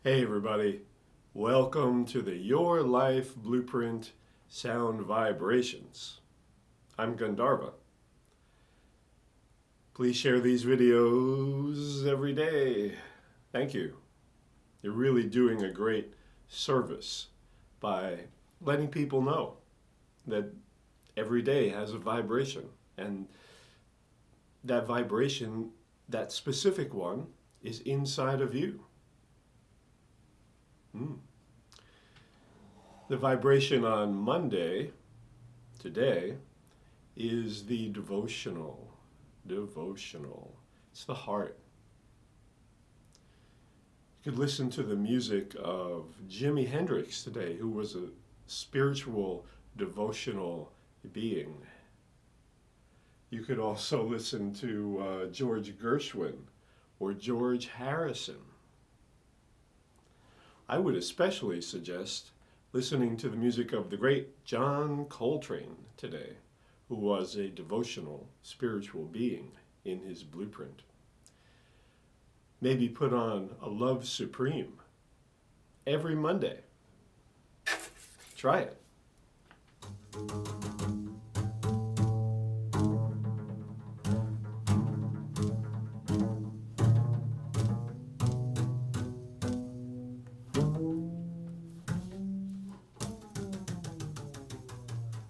Hey everybody, welcome to the Your Life Blueprint Sound Vibrations. I'm Gandharva. Please share these videos every day. Thank you. You're really doing a great service by letting people know that every day has a vibration, and that vibration, that specific one, is inside of you. The vibration on Monday, today, is the devotional. It's the heart. You could listen to the music of Jimi Hendrix today, who was a spiritual, devotional being. You could also listen to George Gershwin or George Harrison. I would especially suggest listening to the music of the great John Coltrane today, who was a devotional, spiritual being in his blueprint. Maybe put on a Love Supreme every Monday. Try it.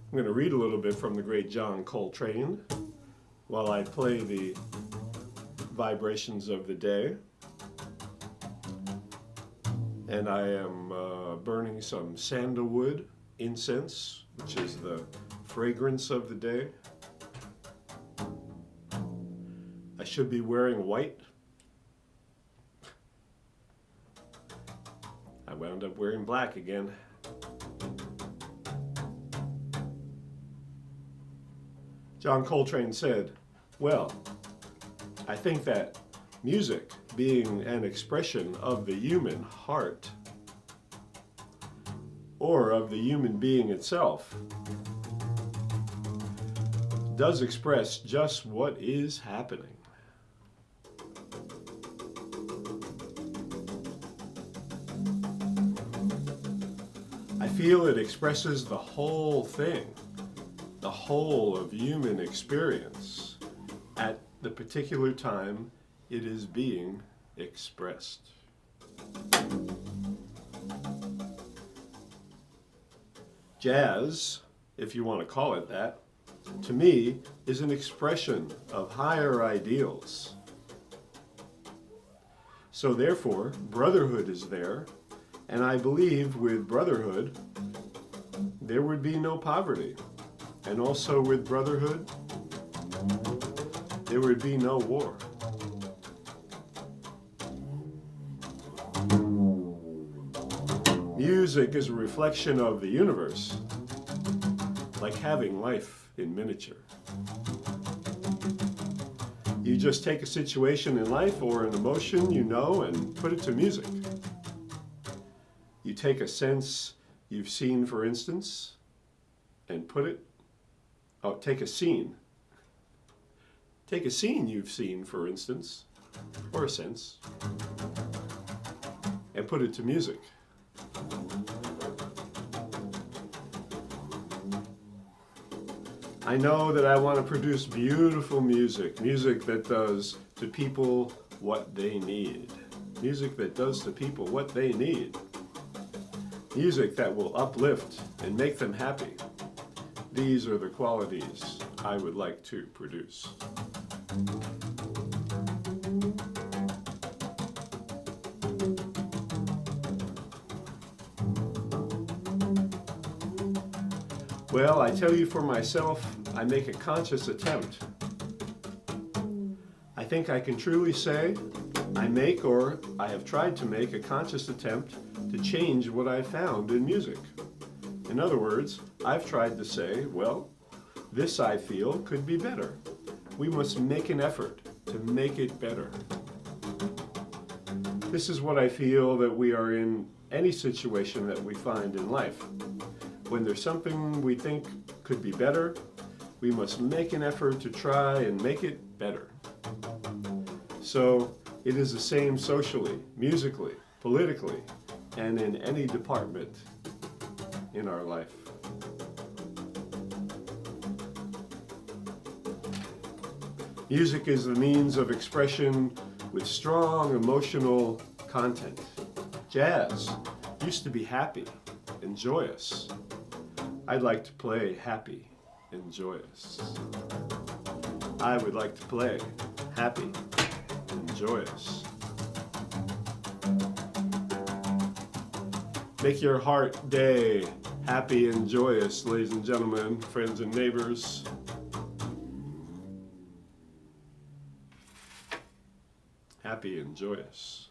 I'm going to read a little bit from the great John Coltrane while I play the vibrations of the day. And I am burning some sandalwood incense, which is the fragrance of the day. I should be wearing white. I wound up wearing black again. John Coltrane said, "Well, I think that music, being an expression of the human heart, or of the human being itself, does express just what is happening. I feel it expresses the whole thing, the whole of human experience at the particular time it is being expressed." Jazz, if you want to call it that, to me is an expression of higher ideals. So therefore, brotherhood is there, and I believe with brotherhood there would be no poverty. And also with brotherhood, there would be no war. Music is a reflection of the universe, like having life in miniature. You just take a situation in life or an emotion you know and put it to music. You take a sense you've seen, for instance, and take a scene. Take a scene you've seen, for instance, or a sense, and put it to music. I know that I want to produce beautiful music that does to people what they need. Music that does to people what they need. Music that will uplift and make them happy. These are the qualities I would like to produce. Well, I tell you for myself, I make a conscious attempt. I think I can truly say I have tried to make a conscious attempt to change what I found in music. In other words, I've tried to say, well, this I feel could be better. We must make an effort to make it better. This is what I feel that we are in any situation that we find in life. When there's something we think could be better, we must make an effort to try and make it better. So it is the same socially, musically. politically, and in any department in our life. Music is a means of expression with strong emotional content. Jazz used to be happy and joyous. I'd like to play happy and joyous. I would like to play happy and joyous. Make your heart day happy and joyous, ladies and gentlemen, friends and neighbors. Happy and joyous.